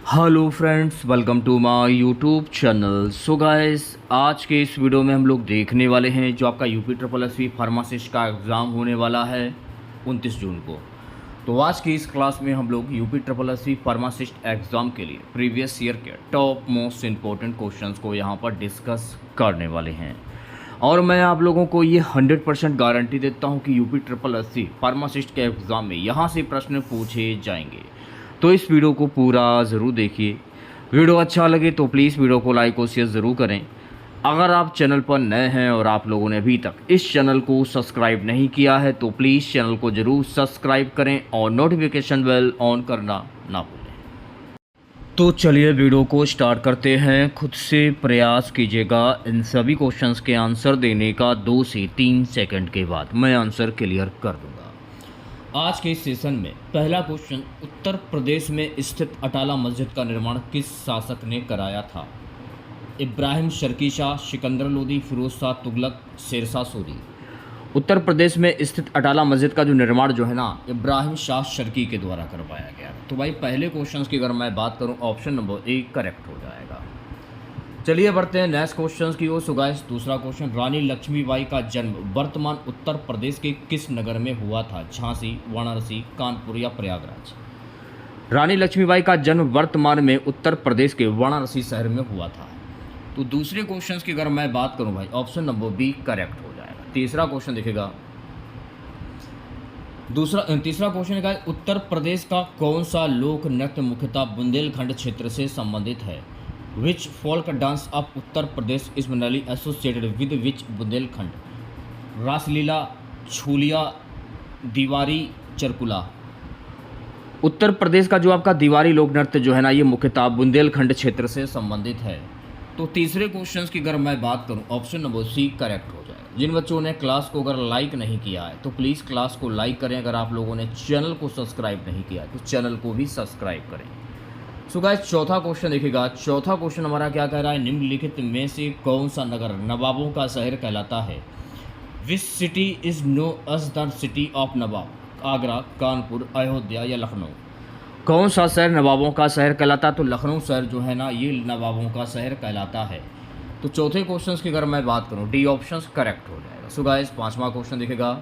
Hello friends, welcome to my YouTube channel. So guys, आज के इस वीडियो में हम लोग देखने वाले हैं जो आपका यूपी ट्रिपल एसवी फार्मासिस्ट का एग्ज़ाम होने वाला है 29 जून को। तो आज की इस क्लास में हम लोग यूपी ट्रिपल एसवी फार्मासिस्ट एग्ज़ाम के लिए प्रीवियस ईयर के टॉप मोस्ट इम्पोर्टेंट क्वेश्चंस को यहाँ पर डिस्कस करने वाले हैं। और मैं आप लोगों को ये 100% गारंटी देता हूँ कि यूपी ट्रिपल एसवी फार्मासिस्ट के एग्ज़ाम में यहाँ से प्रश्न पूछे जाएंगे। तो इस वीडियो को पूरा ज़रूर देखिए। वीडियो अच्छा लगे तो प्लीज़ वीडियो को लाइक और शेयर ज़रूर करें। अगर आप चैनल पर नए हैं और आप लोगों ने अभी तक इस चैनल को सब्सक्राइब नहीं किया है तो प्लीज़ चैनल को ज़रूर सब्सक्राइब करें और नोटिफिकेशन बेल ऑन करना ना भूलें। तो चलिए वीडियो को स्टार्ट करते हैं। खुद से प्रयास कीजिएगा इन सभी क्वेश्चंस के आंसर देने का 2 से 3 सेकंड के बाद मैं आंसर क्लियर कर दूंगा। आज के इस सेशन में पहला क्वेश्चन, उत्तर प्रदेश में स्थित अटाला मस्जिद का निर्माण किस शासक ने कराया था? इब्राहिम शर्की शाह, सिकंदर लोदी, फिरोज शाह तुगलक, शेरशाह सूरी। उत्तर प्रदेश में स्थित अटाला मस्जिद का जो निर्माण जो है ना, इब्राहिम शाह शर्की के द्वारा करवाया गया। तो भाई पहले क्वेश्चन की अगर मैं बात करूं, ऑप्शन नंबर ए करेक्ट हो जाएगा। चलिए बढ़ते हैं नेक्स्ट क्वेश्चन की ओर। सो गाइस, दूसरा क्वेश्चन, रानी लक्ष्मीबाई का जन्म वर्तमान उत्तर प्रदेश के किस नगर में हुआ था? झांसी, वाराणसी, कानपुर या प्रयागराज? रानी लक्ष्मीबाई का जन्म वर्तमान में उत्तर प्रदेश के वाराणसी शहर में हुआ था। तो दूसरे क्वेश्चन की अगर मैं बात करूं भाई, ऑप्शन नंबर बी करेक्ट हो जाएगा। तीसरा क्वेश्चन देखिएगा। तीसरा क्वेश्चन है, उत्तर प्रदेश का कौन सा लोक नृत्य मुख्यतः बुंदेलखंड क्षेत्र से संबंधित है? Which folk dance of Uttar Pradesh is generally associated with which Bundelkhand? Raslila, Chhuliya, Diwari, Charkula. Uttar Pradesh का जो आपका दीवारी लोक नृत्य जो है ना, ये मुख्यतः बुंदेलखंड क्षेत्र से संबंधित है। तो तीसरे क्वेश्चन की अगर मैं बात करूं, ऑप्शन नंबर सी करेक्ट हो जाएगा। जिन बच्चों ने क्लास को अगर लाइक नहीं किया है तो प्लीज़ क्लास को लाइक करें। अगर आप लोगों ने चैनल को सब्सक्राइब नहीं किया है तो चैनल को भी सब्सक्राइब करें। सो गाइस, चौथा क्वेश्चन देखिएगा। चौथा क्वेश्चन हमारा क्या कह रहा है, निम्नलिखित में से कौन सा नगर नवाबों का शहर कहलाता है? Which city is known as the city of Nawab? Agra, Kanpur, Ayodhya या लखनऊ? कौन सा शहर नवाबों का शहर कहलाता है? तो लखनऊ शहर जो है ना, ये नवाबों का शहर कहलाता है। तो चौथे क्वेश्चन की अगर मैं बात करूँ, डी ऑप्शन करेक्ट हो जाएगा। सो गाइस, पांचवा क्वेश्चन देखिएगा।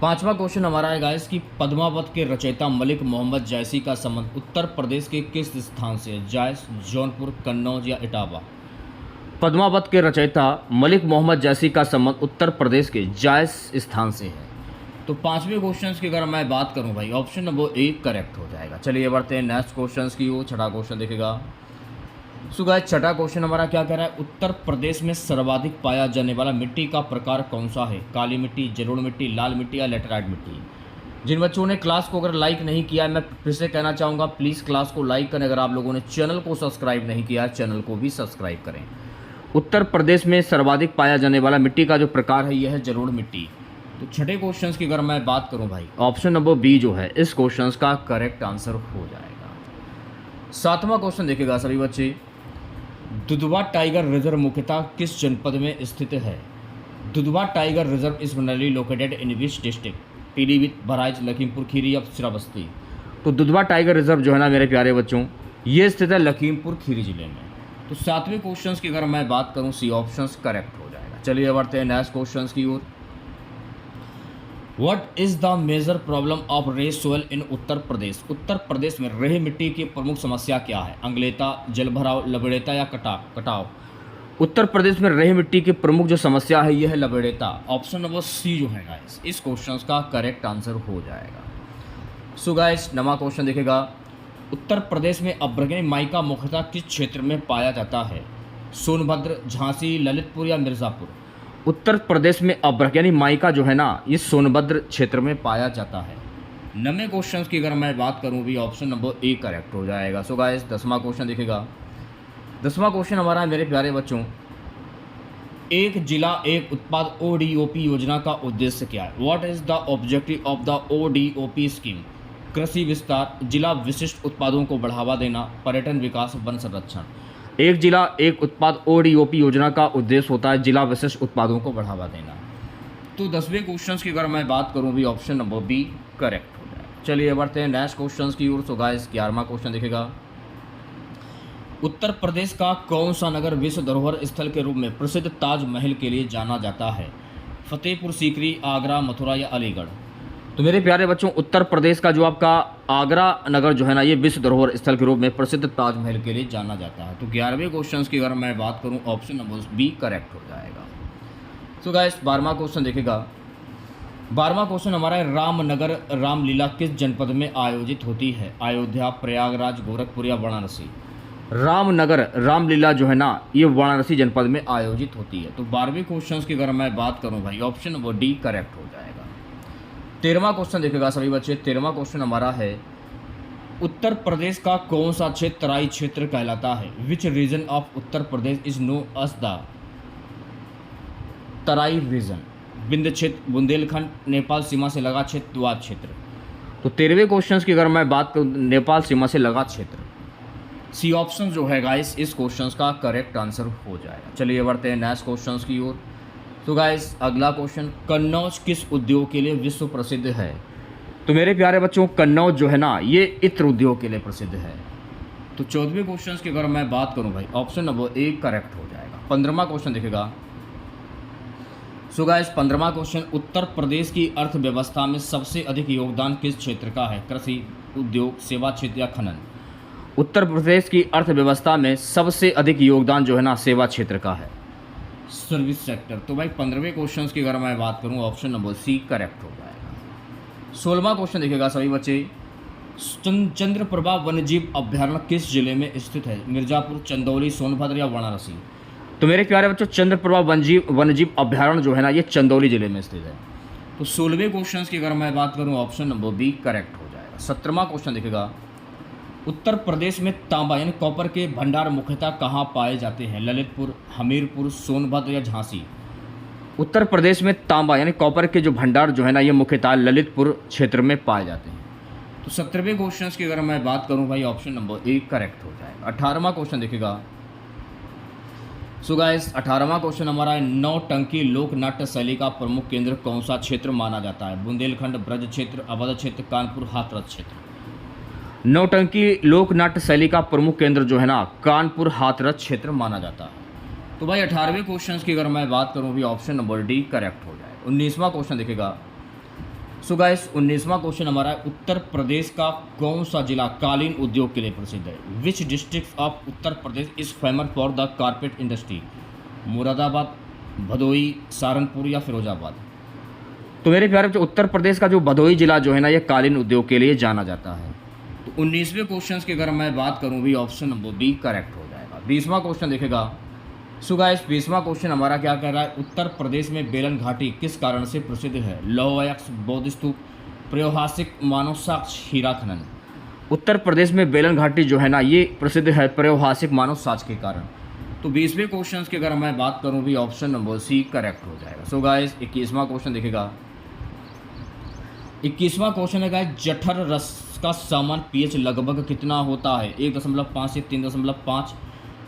पांचवा क्वेश्चन हमारा है गाइस कि पद्मावत के रचयिता मलिक मोहम्मद जैसी का संबंध उत्तर प्रदेश के किस स्थान से है? जायस, जौनपुर, कन्नौज या इटावा? पद्मावत के रचयिता मलिक मोहम्मद जैसी का संबंध उत्तर प्रदेश के जायस स्थान से है। तो पांचवें क्वेश्चन की अगर मैं बात करूं भाई, ऑप्शन नंबर ए करेक्ट हो जाएगा। चलिए बढ़ते हैं नेक्स्ट क्वेश्चन की वो। छठा क्वेश्चन देखेगा। सो गाइस, छठा क्वेश्चन हमारा क्या कह रहा है, उत्तर प्रदेश में सर्वाधिक पाया जाने वाला मिट्टी का प्रकार कौन सा है? काली मिट्टी, जलोढ़ मिट्टी, लाल मिट्टी या लेटराइट मिट्टी? जिन बच्चों ने क्लास को अगर लाइक नहीं किया है, मैं फिर से कहना चाहूँगा प्लीज़ क्लास को लाइक करें। अगर आप लोगों ने चैनल को सब्सक्राइब नहीं किया है, चैनल को भी सब्सक्राइब करें। उत्तर प्रदेश में सर्वाधिक पाया जाने वाला मिट्टी का जो प्रकार है, यह है जलोढ़ मिट्टी। तो छठे क्वेश्चन की अगर मैं बात करूँ भाई, ऑप्शन नंबर बी जो है इस क्वेश्चन का करेक्ट आंसर हो जाएगा। सातवां क्वेश्चन देखिएगा सभी बच्चे। दुधवा टाइगर रिजर्व मुख्यतः किस जनपद में स्थित है? Dudhwa tiger reserve is generally located in which district? Pilibhit, Bahraich, Lakhimpur Kheri या श्रावस्ती? तो दुधवा टाइगर रिजर्व जो है ना मेरे प्यारे बच्चों, ये स्थित है लखीमपुर खीरी जिले में। तो सातवें क्वेश्चन की अगर मैं बात करूं, सी ऑप्शन करेक्ट हो जाएगा। चलिए बढ़ते हैं नेक्स्ट क्वेश्चन की ओर। What is the major problem of red soil in Uttar Pradesh? Uttar Pradesh में रेह मिट्टी की प्रमुख समस्या क्या है? अंगलेता, जलभराव, लबड़ेता या कटाव? उत्तर प्रदेश में रेह मिट्टी की प्रमुख जो समस्या है यह है लबड़ेता। ऑप्शन नंबर सी जो है गाइस इस क्वेश्चन का करेक्ट आंसर हो जाएगा। सो गाइस, नवा क्वेश्चन देखेगा। उत्तर प्रदेश में अब्रगनी माइका मुख्यतः किस क्षेत्र में पाया जाता है? सोनभद्र, झांसी, ललितपुर या मिर्ज़ापुर? उत्तर प्रदेश में अब्रक यानी माइका जो है ना, ये सोनभद्र क्षेत्र में पाया जाता है। नवे क्वेश्चन की अगर मैं बात करूं भी, ऑप्शन नंबर ए करेक्ट हो जाएगा। सो गाइस, 10वां क्वेश्चन दिखेगा। 10वां क्वेश्चन हमारा है मेरे प्यारे बच्चों, एक जिला एक उत्पाद ODOP योजना का उद्देश्य क्या है? What is the objective of the ODOP scheme? कृषि विस्तार, जिला विशिष्ट उत्पादों को बढ़ावा देना, पर्यटन विकास, वन संरक्षण? एक जिला एक उत्पाद ODOP योजना का उद्देश्य होता है जिला विशिष्ट उत्पादों को बढ़ावा देना। तो 10वें क्वेश्चन की अगर मैं बात करूं भी, ऑप्शन नंबर बी करेक्ट हो जाए। चलिए बढ़ते हैं नेक्स्ट क्वेश्चन की ओर। सो गाइस 11वां क्वेश्चन दिखेगा, उत्तर प्रदेश का कौन सा नगर विश्व धरोहर स्थल के रूप में प्रसिद्ध ताजमहल के लिए जाना जाता है? फतेहपुर सीकरी, आगरा, मथुरा या अलीगढ़? तो मेरे प्यारे बच्चों, उत्तर प्रदेश का जो आपका आगरा नगर जो है ना, ये विश्व धरोहर स्थल के रूप में प्रसिद्ध ताजमहल के लिए जाना जाता है। तो 11वें क्वेश्चन की अगर मैं बात करूं, ऑप्शन नंबर बी करेक्ट हो जाएगा। तो गाइस 12वां क्वेश्चन देखेगा, 12वां क्वेश्चन हमारा है, रामनगर रामलीला किस जनपद में आयोजित होती है? अयोध्या, प्रयागराज, गोरखपुर या वाराणसी? रामनगर रामलीला जो है ना, ये वाराणसी जनपद में आयोजित होती है। तो 12वें क्वेश्चन की अगर मैं बात करूं भाई, ऑप्शन नंबर डी करेक्ट हो जाएगा। 13वां क्वेश्चन देखेगा सभी बच्चे। 13वां क्वेश्चन हमारा है, उत्तर प्रदेश का कौन सा क्षेत्र तराई क्षेत्र कहलाता है? Which region of Uttar Pradesh is known as the Terai region? Vindhya क्षेत्र, बुंदेलखंड, नेपाल सीमा से लगा क्षेत्र, द्वाब क्षेत्र? तो 13वें क्वेश्चन की अगर मैं बात करूं, नेपाल सीमा से लगा क्षेत्र। सी ऑप्शन जो है गाइस इस क्वेश्चन का करेक्ट आंसर हो जाएगा। चलिए बढ़ते हैं नेक्स्ट क्वेश्चन की ओर। तो गाइस अगला क्वेश्चन, कन्नौज किस उद्योग के लिए विश्व प्रसिद्ध है? तो मेरे प्यारे बच्चों, कन्नौज जो है ना, ये इत्र उद्योग के लिए प्रसिद्ध है। तो 14वें क्वेश्चन की अगर मैं बात करूं भाई, ऑप्शन नंबर ए करेक्ट हो जाएगा। 15वां क्वेश्चन देखेगा। So guys 15वां question, Uttar Pradesh की अर्थव्यवस्था में सबसे अधिक योगदान किस क्षेत्र का है? कृषि, उद्योग, सेवा क्षेत्र या खनन? उत्तर प्रदेश की अर्थव्यवस्था में सबसे अधिक योगदान जो है ना, सेवा क्षेत्र का है, सर्विस सेक्टर। तो भाई 15वें क्वेश्चन की अगर मैं बात करूं, ऑप्शन नंबर सी करेक्ट हो जाएगा। 16वां क्वेश्चन देखिएगा सभी बच्चे, चंद्रप्रभा वन्यजीव अभ्यारण्य किस जिले में स्थित है? मिर्जापुर, चंदौली, सोनभद्र या वाराणसी? तो मेरे प्यारे बच्चों, चंद्रप्रभा वन्यजीव अभ्यारण्य जो है ना, ये चंदौली जिले में स्थित है। तो 16वें क्वेश्चन की अगर मैं बात करूं, ऑप्शन नंबर बी करेक्ट हो जाएगा। 17वां क्वेश्चन देखिएगा, उत्तर प्रदेश में तांबा यानी कॉपर के भंडार मुख्यतः कहाँ पाए जाते हैं? ललितपुर, हमीरपुर, सोनभद्र या झांसी? उत्तर प्रदेश में तांबा यानी कॉपर के जो भंडार जो है ना, ये मुख्यतः ललितपुर क्षेत्र में पाए जाते हैं। तो 17वें क्वेश्चन की अगर मैं बात करूं भाई, ऑप्शन नंबर ए करेक्ट हो जाएगा। 18वां क्वेश्चन देखिएगा। सो गाइस 18वां क्वेश्चन हमारा है, नौटंकी लोक नाट्य शैली का प्रमुख केंद्र कौन सा क्षेत्र माना जाता है? बुंदेलखंड, ब्रज क्षेत्र, अवध क्षेत्र, कानपुर, हाथरस क्षेत्र? नौटंकी लोक नाट्य शैली का प्रमुख केंद्र जो है ना, कानपुर हाथरस क्षेत्र माना जाता है। तो भाई 18वें क्वेश्चन की अगर मैं बात करूं भी, ऑप्शन नंबर डी करेक्ट हो जाएगा। 19वां क्वेश्चन देखेगा। सो गाइस 19वां क्वेश्चन हमारा है, उत्तर प्रदेश का कौन सा जिला कालीन उद्योग के लिए प्रसिद्ध है? Which district of Uttar Pradesh is famous for the carpet industry? Moradabad, Bhadohi, Saharanpur या फिरोजाबाद? तो मेरे प्यारे बच्चों, उत्तर प्रदेश का जो भदोई जिला जो है ना, ये कालीन उद्योग के लिए जाना जाता है। तो 19वें क्वेश्चन की अगर मैं बात करूं भी, ऑप्शन नंबर बी करेक्ट हो जाएगा। 20वां क्वेश्चन देखेगा। सो गाइस 20वां क्वेश्चन हमारा क्या कह रहा है, उत्तर प्रदेश में बेलन घाटी किस कारण से प्रसिद्ध है? लौह अयस्क, बौद्ध स्तूप, प्रयोहासिक मानव साक्ष्य, हीरा खनन? उत्तर प्रदेश में बेलन घाटी जो है ना, ये प्रसिद्ध है प्रयोहासिक मानव साक्ष्य के कारण। तो 20वें क्वेश्चन की अगर मैं बात करूं भी, ऑप्शन नंबर सी करेक्ट हो जाएगा। सो गाइस 21वां क्वेश्चन देखेगा। 21वां क्वेश्चन है गाइस, जठर रस का सामान्य पीएच लगभग कितना होता है? 1.5 से 3.5,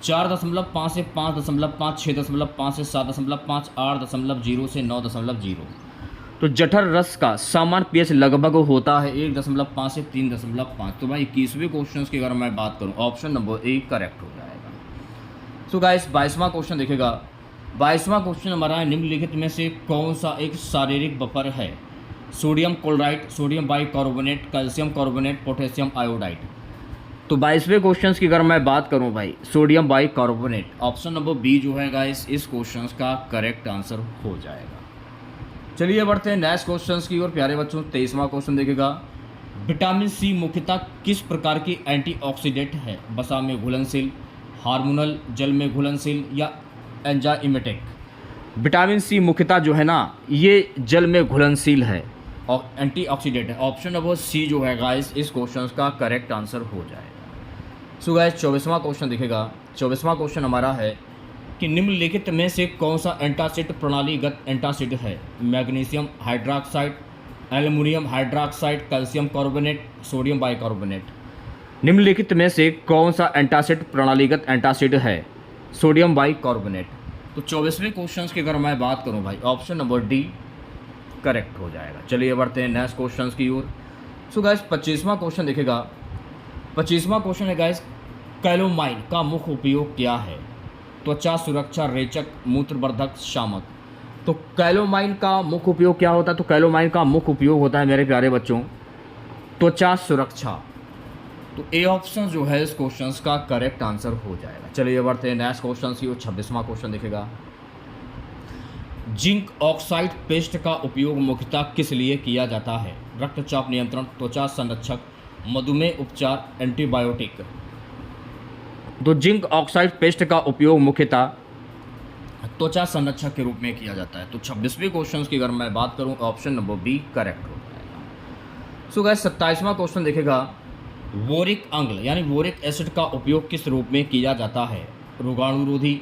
4.5 से 5.5, 6.5 से 7.5, 8.0 से 9.0। तो जठर रस का सामान्य पीएच लगभग होता है 1.5 से 3.5। तो भाई 21वें क्वेश्चन की अगर मैं बात करूं, ऑप्शन नंबर ए करेक्ट हो जाएगा। सो गाइस 22वां क्वेश्चन देखेगा। 22वां क्वेश्चन हमारा है, निम्नलिखित में से कौन सा एक शारीरिक बफर है? Sodium chloride, sodium bicarbonate, calcium carbonate, potassium iodide? तो 22वें क्वेश्चन की अगर मैं बात करूं भाई, sodium bicarbonate, option number B जो है गाइस इस क्वेश्चन का करेक्ट आंसर हो जाएगा। चलिए बढ़ते हैं नेक्स्ट क्वेश्चन की ओर प्यारे बच्चों। 23वां क्वेश्चन देखेगा, विटामिन सी मुख्यतः किस प्रकार की एंटीऑक्सीडेंट है? वसा में घुलनशील, हार्मोनल, जल में घुलनशील या एंजाइमेटिक? विटामिन सी मुख्यतः जो है ना, ये जल में घुलनशील है और एंटीऑक्सीडेंट है। ऑप्शन नंबर सी जो है गाइस इस क्वेश्चन का करेक्ट आंसर हो जाएगा। सो गाइस 24वां क्वेश्चन दिखेगा। 24वां क्वेश्चन हमारा है कि निम्नलिखित में से कौन सा एंटासिड प्रणालीगत एंटासिड है? Magnesium hydroxide, aluminium hydroxide, calcium carbonate, sodium bicarbonate? निम्नलिखित में से कौन सा एंटासिड प्रणालीगत एंटासिड है? Sodium bicarbonate. तो 24वें क्वेश्चन की अगर मैं बात करूं भाई, ऑप्शन नंबर डी करेक्ट हो जाएगा। चलिए बढ़ते हैं नेक्स्ट क्वेश्चन की ओर। सो गाइस 25वां क्वेश्चन देखेगा। 25वां क्वेश्चन है गाइस, कैलोमाइन का मुख्य उपयोग क्या है? त्वचा सुरक्षा, रेचक, मूत्रवर्धक, शामक। तो कैलोमाइन का मुख्य उपयोग क्या होता है? तो कैलोमाइन का मुख्य उपयोग होता है मेरे प्यारे बच्चों त्वचा सुरक्षा। तो ए ऑप्शन जो है इस क्वेश्चन का करेक्ट आंसर हो जाएगा। चलिए बढ़ते हैं नेक्स्ट क्वेश्चन की ओर। 26वां क्वेश्चन देखेगा। जिंक ऑक्साइड पेस्ट का उपयोग मुख्यतः किस लिए किया जाता है? रक्तचाप नियंत्रण, त्वचा संरक्षक, मधुमेह उपचार, एंटीबायोटिक। तो जिंक ऑक्साइड पेस्ट का उपयोग मुख्यतः त्वचा संरक्षक के रूप में किया जाता है। तो 26वें क्वेश्चन की अगर मैं बात करूं, ऑप्शन नंबर बी करेक्ट हो जाएगा। सो गाइस 27वां क्वेश्चन देखेगा। बोरिक अम्ल यानी बोरिक एसिड का उपयोग किस रूप में किया जाता है? रोगाणुरोधी,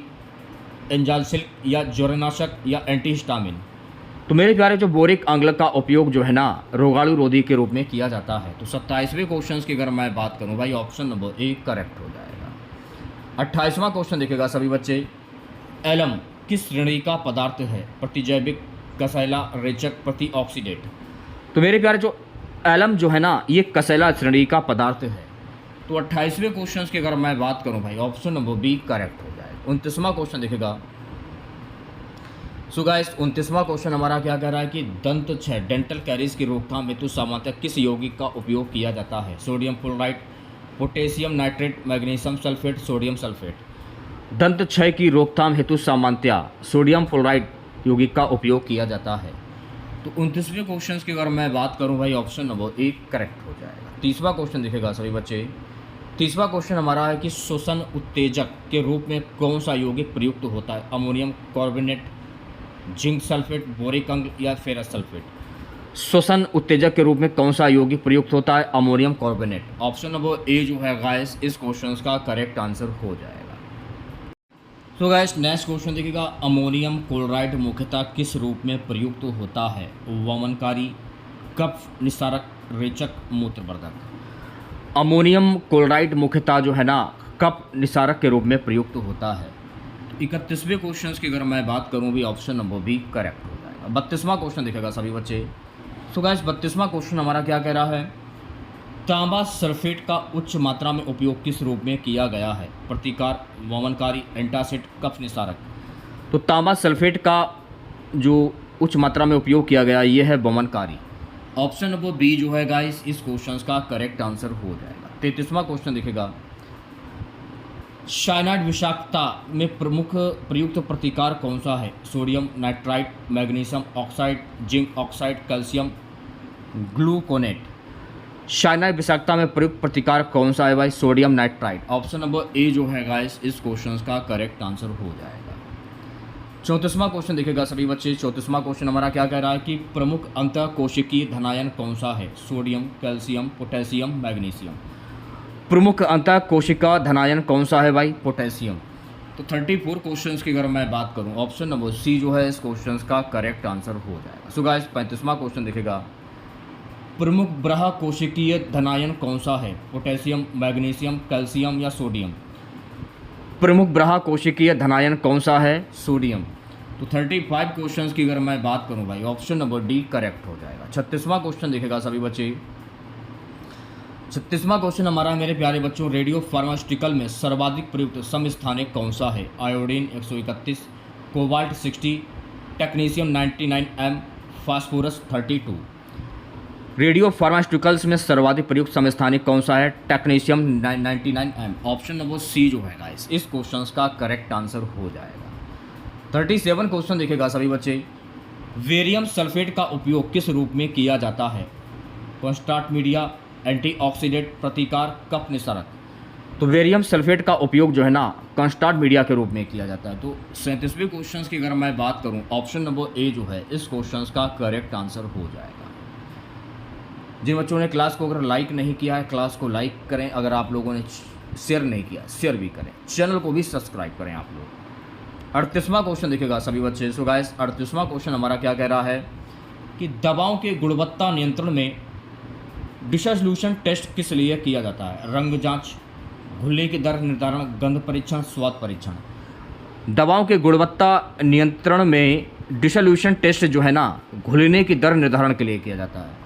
एंजाइसिल या ज्वरनाशक या एंटीहिस्टामिन। तो मेरे प्यारे जो बोरिक अम्ल का उपयोग जो है ना रोगाणुरोधी के रूप में किया जाता है। तो 27वें क्वेश्चन की अगर मैं बात करूं भाई, ऑप्शन नंबर ए करेक्ट हो जाएगा। 28वां क्वेश्चन देखेगा सभी बच्चे। एलम किस श्रेणी का पदार्थ है? प्रतिजैविक, कसैला, रेचक, प्रतिऑक्सीडेंट। तो मेरे प्यारे जो एलम जो है ना ये कसैला श्रेणी का पदार्थ है। तो 28वें क्वेश्चन की अगर मैं बात करूं भाई, ऑप्शन नंबर बी करेक्ट हो जाएगा। 29वां क्वेश्चन देखेगा। सो गाइस 29वां क्वेश्चन हमारा क्या कह रहा है कि दंत क्षय डेंटल कैरीज की रोकथाम हेतु सामान्यतः किस यौगिक का उपयोग किया जाता है? Sodium fluoride, potassium nitrate, magnesium sulphate, sodium sulphate. दंत क्षय की रोकथाम हेतु सामान्यतः सोडियम फ्लोराइड यौगिक का उपयोग किया जाता है। तो 29वें क्वेश्चन की अगर मैं बात करूं भाई, ऑप्शन नंबर ए करेक्ट हो जाएगा। 30वां क्वेश्चन दिखेगा सभी बच्चे। 30वां क्वेश्चन हमारा है कि श्वसन उत्तेजक के रूप में कौन सा यौगिक प्रयुक्त होता है? Ammonium carbonate, zinc sulphate, boric अम्ल या फेरस सल्फेट। श्वसन उत्तेजक के रूप में कौन सा यौगिक प्रयुक्त होता है? Ammonium carbonate. Option number A जो है गाइस इस क्वेश्चन का करेक्ट आंसर हो जाएगा। तो गाइस नेक्स्ट क्वेश्चन देखिएगा। अमोनियम क्लोराइड मुख्यतः किस रूप में प्रयुक्त होता है? वमनकारी, कफ निस्तारक, रेचक, मूत्रवर्धक। अमोनियम क्लोराइड मुख्यतः जो है ना कफ निस्तारक के रूप में प्रयुक्त होता है। 31वें क्वेश्चन की अगर मैं बात करूं भी, ऑप्शन नंबर बी करेक्ट हो जाएगा। 32वां क्वेश्चन देखेगा सभी बच्चे। सो गाइस 32वां क्वेश्चन हमारा क्या कह रहा है? तांबा सल्फेट का उच्च मात्रा में उपयोग किस रूप में किया गया है? प्रतिकार, वमनकारी, एंटासिड, कफ निस्तारक। तो तांबा सल्फेट का जो उच्च मात्रा में उपयोग किया गया ये है वमनकारी। ऑप्शन नंबर बी जो है गाइस इस क्वेश्चन का करेक्ट आंसर हो जाएगा। 33वां क्वेश्चन देखेगा। साइनाइड विषाक्तता में प्रमुख प्रयुक्त प्रतिकार कौन सा है? Sodium nitrite, magnesium oxide, zinc oxide, calcium gluconate. Cyanide विषाक्तता में प्रयुक्त प्रतिकार कौन सा है भाई? Sodium nitrite. Option number A जो है गाइस इस क्वेश्चन का करेक्ट आंसर हो जाएगा। 34वां क्वेश्चन देखेगा सभी बच्चे। 34वां क्वेश्चन हमारा क्या कह रहा है कि प्रमुख अंतःकोशिकीय धनायन कौन सा है? Sodium, calcium, potassium, magnesium. प्रमुख अंतःकोशिका धनायन कौन सा है भाई? पोटेशियम। तो 34 क्वेश्चन की अगर मैं बात करूं, ऑप्शन नंबर सी जो है इस क्वेश्चन का करेक्ट आंसर हो जाएगा। सो गाइस 35वां क्वेश्चन देखेगा। प्रमुख बाह्य कोशिकीय धनायन कौन सा है? पोटेशियम, मैग्नीशियम, कैल्शियम या सोडियम। प्रमुख बाह्य कोशिकीय धनायन कौन सा है? सोडियम। तो 35 क्वेश्चन की अगर मैं बात करूं भाई, ऑप्शन नंबर डी करेक्ट हो जाएगा। 36वां क्वेश्चन देखेगा सभी बच्चे। 36वां क्वेश्चन हमारा मेरे प्यारे बच्चों, रेडियो फार्मास्यूटिकल में सर्वाधिक प्रयुक्त समस्थानिक कौन सा है? Iodine 131, cobalt 60, technetium 99M, phosphorus 32। Radio pharmaceuticals में सर्वाधिक प्रयुक्त समस्थानिक कौन सा है? Technetium 99M। Option number C जो है गाइस इस क्वेश्चन का करेक्ट आंसर हो जाएगा। 37 क्वेश्चन देखेगा सभी बच्चे। वेरियम सल्फेट का उपयोग किस रूप में किया जाता है? कॉन्स्टार्ट मीडिया, एंटीऑक्सीडेंट, प्रतिकार, कफ निस्तारक। तो वेरियम सल्फेट का उपयोग जो है ना कॉन्स्टार्ट मीडिया के रूप में किया जाता है। तो 37वें क्वेश्चन की अगर मैं बात करूं, ऑप्शन नंबर ए जो है इस क्वेश्चन का करेक्ट आंसर हो जाएगा। जिन बच्चों ने क्लास को अगर लाइक नहीं किया है, क्लास को लाइक करें। अगर आप लोगों ने शेयर नहीं किया, शेयर भी करें। चैनल को भी सब्सक्राइब करें आप लोग। 38वां क्वेश्चन देखेगा सभी बच्चे। सो गाइस 38वां क्वेश्चन हमारा क्या कह रहा है कि दवाओं के गुणवत्ता नियंत्रण में डिसोल्यूशन टेस्ट किस लिए किया जाता है? रंग जांच, घुलने की दर निर्धारण, गंध परीक्षण, स्वाद परीक्षण। दवाओं के गुणवत्ता नियंत्रण में डिसोल्यूशन टेस्ट जो है ना घुलने की दर निर्धारण के लिए किया जाता है।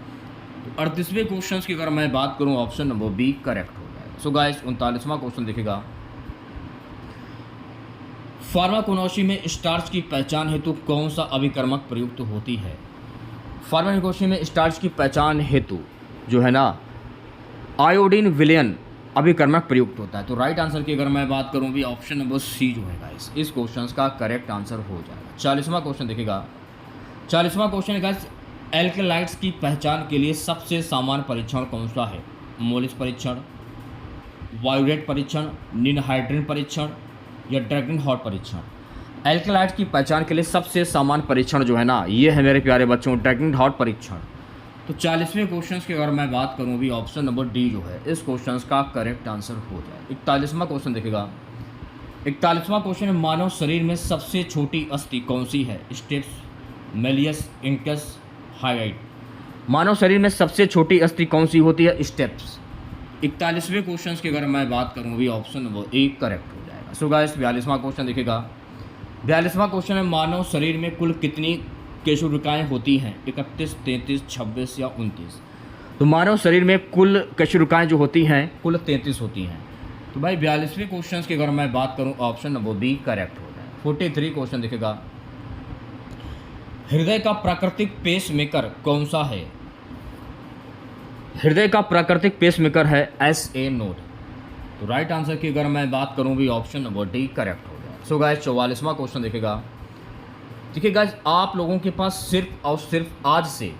तो 38वें क्वेश्चन की अगर मैं बात करूं ऑप्शन नंबर बी करेक्ट हो जाएगा। सो गाइस 39वां क्वेश्चन देखिएगा, फार्माकोनोसी में स्टार्च की पहचान हेतु कौन सा अभिकर्मक प्रयुक्त होती है? फार्माकोनोसी में स्टार्च की पहचान हेतु जो है ना आयोडीन विलयन अभिकर्मक प्रयुक्त होता है। तो राइट आंसर की अगर मैं बात करूं भी ऑप्शन नंबर सी जो है गाइस इस क्वेश्चन का करेक्ट आंसर हो जाएगा। 40वां क्वेश्चन देखिएगा, 40वां क्वेश्चन है गाइस, एल्केलाइड्स की पहचान के लिए सबसे सामान्य परीक्षण कौन सा है? मोलिस परीक्षण, वायोरेट परीक्षण, निनहाइड्रिन परीक्षण या ड्रैगनहॉट परीक्षण। एल्केलाइड्स की पहचान के लिए सबसे सामान्य परीक्षण जो है ना ये है मेरे प्यारे बच्चों ड्रैगनहॉट परीक्षण। तो 40वें क्वेश्चन की अगर मैं बात करूं भी ऑप्शन नंबर डी जो है इस क्वेश्चन का करेक्ट आंसर हो जाए। 41वां क्वेश्चन देखिएगा, 41वां क्वेश्चन है, मानव शरीर में सबसे छोटी अस्थि कौन सी है? स्टेप्स, मेलियस, इंकस, हाइलाइट। मानव शरीर में सबसे छोटी अस्थि कौन सी होती है? स्टेप्स। 41वें क्वेश्चन की अगर मैं बात करूं भी ऑप्शन नंबर ए करेक्ट हो जाएगा। सो गाइस 42वां क्वेश्चन देखिएगा, 42वां क्वेश्चन है, मानव शरीर में कुल कितनी केशुरिकाएँ होती हैं? 31, 33, 26 या 29। तो मानव शरीर में कुल केशुरिकाएँ जो होती हैं कुल 33 होती हैं। तो भाई 42वें क्वेश्चन की अगर मैं बात करूं ऑप्शन नंबर बी करेक्ट हो जाए। 43 क्वेश्चन देखिएगा, हृदय का प्राकृतिक पेसमेकर कौन सा है? हृदय का प्राकृतिक पेसमेकर है SA नोड। तो राइट आंसर की अगर मैं बात करूं भी ऑप्शन नंबर डी करेक्ट हो जाए। सो गाइस 44वां क्वेश्चन देखिएगा, देखिए गाइस आप लोगों के पास सिर्फ और सिर्फ आज से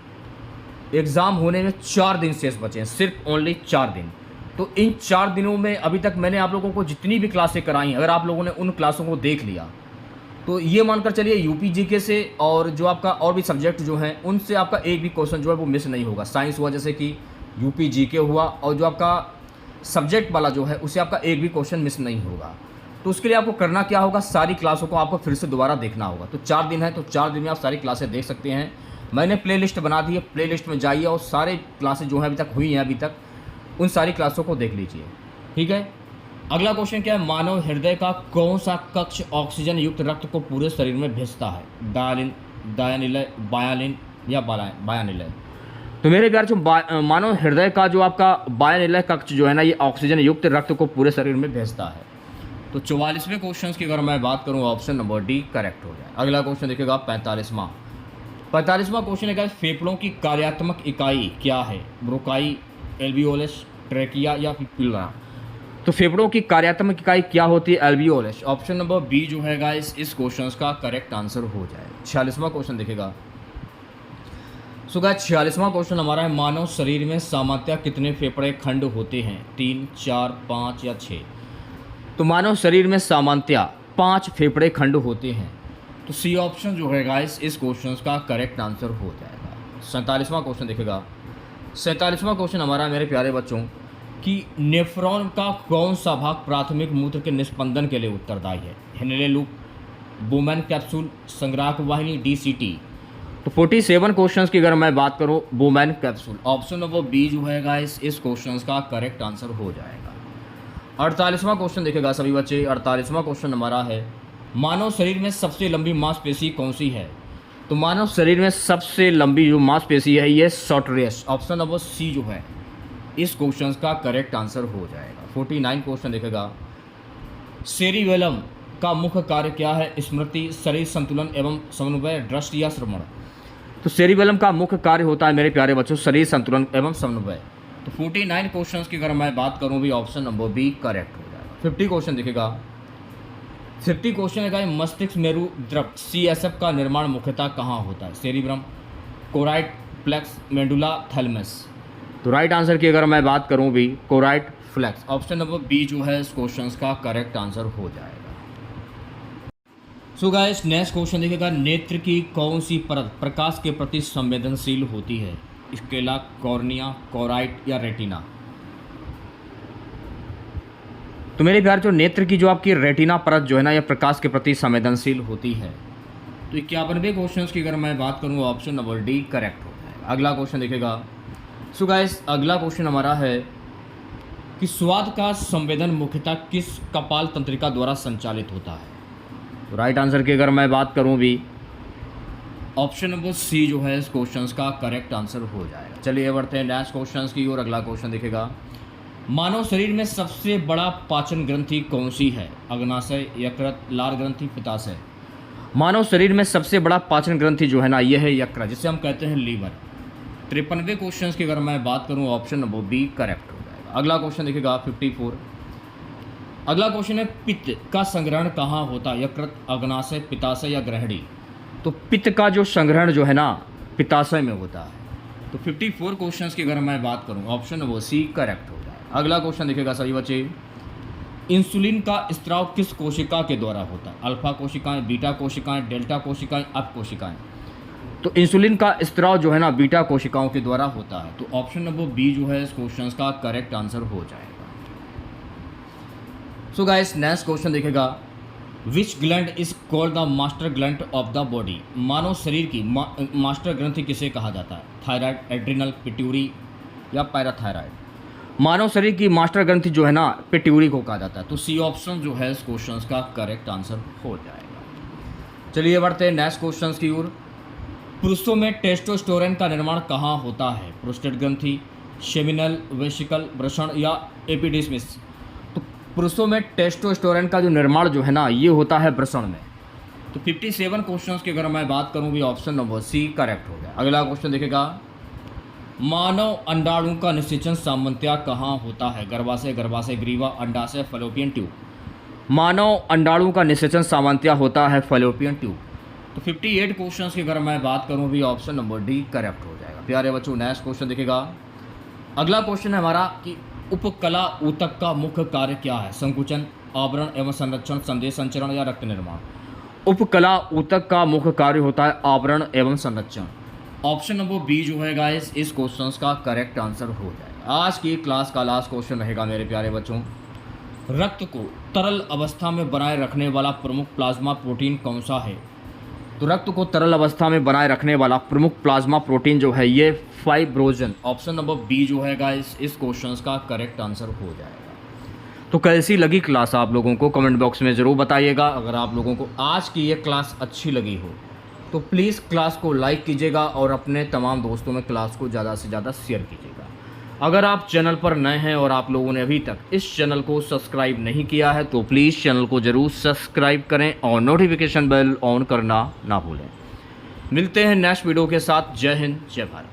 एग्ज़ाम होने में 4 दिन शेष बचे हैं, सिर्फ ओनली 4 दिन। तो इन 4 दिनों में अभी तक मैंने आप लोगों को जितनी भी क्लासें कराई हैं अगर आप लोगों ने उन क्लासों को देख लिया तो ये मानकर चलिए यूपी जीके से और जो आपका और भी सब्जेक्ट जो हैं उनसे आपका एक भी क्वेश्चन जो है वो मिस नहीं होगा। साइंस हुआ जैसे कि यूपी जीके हुआ और जो आपका सब्जेक्ट वाला जो है उसे आपका एक भी क्वेश्चन मिस नहीं होगा। तो उसके लिए आपको करना क्या होगा, सारी क्लासों को आपको फिर से दोबारा देखना होगा। तो 4 दिन है तो 4 दिन में आप सारी क्लासें देख सकते हैं। मैंने प्लेलिस्ट बना दी है, प्लेलिस्ट में जाइए और सारे क्लासें जो हैं अभी तक हुई हैं अभी तक उन सारी क्लासों को देख लीजिए, ठीक है। अगला क्वेश्चन क्या है, मानव हृदय का कौन सा कक्ष ऑक्सीजन युक्त रक्त को पूरे शरीर में भेजता है? डायलिन, डायनिलय, बायालिन या बायानिलय। तो मेरे प्यार जो मानव हृदय का जो आपका बायानिलय कक्ष जो है ना ये ऑक्सीजन युक्त रक्त को पूरे शरीर में भेजता है। तो 44वें क्वेश्चन की अगर मैं बात करूं ऑप्शन नंबर डी करेक्ट हो जाए। अगला क्वेश्चन देखिएगा 45वां क्वेश्चन है, फेफड़ों की कार्यात्मक इकाई क्या है? ब्रोकाई, एल्वियोलस, ट्रेकिया या पिलरा। तो फेफड़ों की कार्यात्मक इकाई क्या होती है? एल्वियोलस। ऑप्शन नंबर बी जो है गाइस इस क्वेश्चन का करेक्ट आंसर हो जाए। 46वां क्वेश्चन देखिएगा, सो गाइस 46वां क्वेश्चन हमारा है, मानव शरीर में सामान्यतः कितने फेफड़े खंड होते हैं? 3, 4, 5 या 6। तो मानव शरीर में सामान्यतः 5 फेफड़े खंड होते हैं। तो सी ऑप्शन जो है गाइस इस क्वेश्चन का करेक्ट आंसर हो जाएगा। 47वां क्वेश्चन देखिएगा, 47वां क्वेश्चन हमारा मेरे प्यारे बच्चों कि नेफ्रॉन का कौन सा भाग प्राथमिक मूत्र के निस्पंदन के लिए उत्तरदायी है? हेनले लूप, बोमैन कैप्सूल, संग्राहक वाहिनी, DCT। तो 47 क्वेश्चंस की अगर मैं बात करूं Bowman capsule. Option number B जो है गाइस इस क्वेश्चन का करेक्ट आंसर हो जाएगा। 48वां क्वेश्चन देखेगा सभी बच्चे, 48वां क्वेश्चन हमारा है, मानव शरीर में सबसे लंबी मांसपेशी कौन सी है? तो मानव शरीर में सबसे लंबी जो मांसपेशी है ये शॉर्टरेस। ऑप्शन नंबर सी जो है इस क्वेश्चन का करेक्ट आंसर हो जाएगा। 49 क्वेश्चन देखेगा, सेरिबेलम का मुख्य कार्य क्या है? स्मृति, शरीर संतुलन एवं समन्वय, दृष्टि या श्रवण। तो सेरिबेलम का मुख्य कार्य होता है मेरे प्यारे बच्चों शरीर संतुलन एवं समन्वय। तो 49 क्वेश्चन की अगर मैं बात करूं भी ऑप्शन नंबर बी करेक्ट हो जाएगा। 50 क्वेश्चन देखेगा, 50 क्वेश्चन है, मस्तिष्क मेरु द्रव CSF का निर्माण मुख्यतः कहाँ होता है? Cerebrum, choroid, plexus, medulla, thalamus. तो राइट आंसर की अगर मैं बात करूं भी choroid plexus. Option number B जो है इस क्वेश्चन का करेक्ट आंसर हो जाएगा। सो गाइस नेक्स्ट क्वेश्चन देखिएगा, नेत्र की कौन सी परत प्रकाश के प्रति संवेदनशील होती है? स्केला, कॉर्निया, कोराइड या रेटिना। तो मेरे प्यार जो नेत्र की जो आपकी रेटिना परत जो है ना यह प्रकाश के प्रति संवेदनशील होती है। तो 51वें क्वेश्चन की अगर मैं बात करूँ ऑप्शन नंबर डी करेक्ट हो जाएगा। अगला क्वेश्चन देखेगा, सो गाइस अगला क्वेश्चन हमारा है कि स्वाद का संवेदन मुख्यतः किस कपाल तंत्रिका द्वारा संचालित होता है? तो राइट आंसर की अगर मैं बात करूं भी ऑप्शन नंबर सी जो है इस क्वेश्चन का करेक्ट आंसर हो जाएगा। चलिए बढ़ते हैं नेक्स्ट क्वेश्चन की और अगला क्वेश्चन देखेगा, मानव शरीर में सबसे बड़ा पाचन ग्रंथि कौन सी है? अग्नाशय, यकृत, लार ग्रंथि, पित्ताशय। मानव शरीर में सबसे बड़ा पाचन ग्रंथि जो है ना यह है यकृत, जिसे हम कहते हैं लीवर। 53वें क्वेश्चन की अगर मैं बात करूं ऑप्शन नंबर बी करेक्ट हो जाएगा। अगला क्वेश्चन देखिएगा 54। अगला क्वेश्चन है, पित्त का संग्रहण कहाँ होता है? यकृत, अग्नाशय, पित्ताशय या ग्रहणी। तो पित्त का जो संग्रहण जो है ना पित्ताशय में होता है। तो 54 क्वेश्चन की अगर मैं बात करूं ऑप्शन नंबर सी करेक्ट हो जाएगा। अगला क्वेश्चन देखिएगा सभी बच्चे, इंसुलिन का स्त्राव किस कोशिका के द्वारा होता है? अल्फा कोशिकाएं, बीटा कोशिकाएं, डेल्टा कोशिकाएं, अप कोशिकाएं। तो इंसुलिन का स्त्राव जो है ना बीटा कोशिकाओं के द्वारा होता है। तो ऑप्शन नंबर बी जो है इस क्वेश्चन का करेक्ट आंसर हो जाएगा। सो गाइस नेक्स्ट क्वेश्चन देखेगा, which gland is called the master gland of the body. मानव शरीर की मास्टर ग्रंथि किसे कहा जाता है? थायराइड, एड्रिनल, पिट्यूरी या पैराथायराइड। मानव शरीर की मास्टर ग्रंथि जो है ना पिट्यूरी को कहा जाता है। तो सी ऑप्शन जो है इस क्वेश्चन का करेक्ट आंसर हो जाएगा। चलिए बढ़ते हैं नेक्स्ट क्वेश्चन की ओर। पुरुषों में टेस्टोस्टेरोन का निर्माण कहाँ होता है? प्रोस्टेट ग्रंथि, सेमिनल, वेसिकल, वृषण या एपिडिडमिस। तो पुरुषों में टेस्टोस्टेरोन का जो निर्माण जो है ना ये होता है वृषण में। तो 57 क्वेश्चन की अगर मैं बात करूँ भी ऑप्शन नंबर सी करेक्ट हो गया। अगला क्वेश्चन देखेगा, मानव अंडाणु का निषेचन सामान्यतः कहाँ होता है? गर्भाशय, गर्भाशय ग्रीवा, अंडाशय, फैलोपियन ट्यूब। मानव अंडाणु का निषेचन सामान्यतः होता है फैलोपियन ट्यूब। तो 58 क्वेश्चन की अगर मैं बात करूँ भी ऑप्शन नंबर डी करेक्ट हो जाएगा। प्यारे बच्चों नेक्स्ट क्वेश्चन देखेगा। अगला क्वेश्चन है हमारा कि उपकला ऊतक का मुख्य कार्य क्या है? संकुचन, आवरण एवं संरक्षण, संदेश संचरण या रक्त निर्माण। उपकला ऊतक का मुख्य कार्य होता है आवरण एवं संरक्षण। ऑप्शन नंबर बी जो है गाइस इस क्वेश्चन का करेक्ट आंसर हो जाएगा। आज की क्लास का लास्ट क्वेश्चन रहेगा मेरे प्यारे बच्चों, रक्त को तरल अवस्था में बनाए रखने वाला प्रमुख प्लाज्मा प्रोटीन कौन सा है? तो रक्त को तरल अवस्था में बनाए रखने वाला प्रमुख प्लाज्मा प्रोटीन जो है ये फाइब्रोजन। ऑप्शन नंबर बी जो है गाइस इस क्वेश्चन का करेक्ट आंसर हो जाएगा। तो कैसी लगी क्लास आप लोगों को कमेंट बॉक्स में ज़रूर बताइएगा। अगर आप लोगों को आज की ये क्लास अच्छी लगी हो तो प्लीज़ क्लास को लाइक कीजिएगा और अपने तमाम दोस्तों में क्लास को ज़्यादा से ज़्यादा शेयर कीजिएगा। अगर आप चैनल पर नए हैं और आप लोगों ने अभी तक इस चैनल को सब्सक्राइब नहीं किया है तो प्लीज़ चैनल को ज़रूर सब्सक्राइब करें और नोटिफिकेशन बेल ऑन करना ना भूलें। मिलते हैं नेक्स्ट वीडियो के साथ। जय हिंद, जय भारत।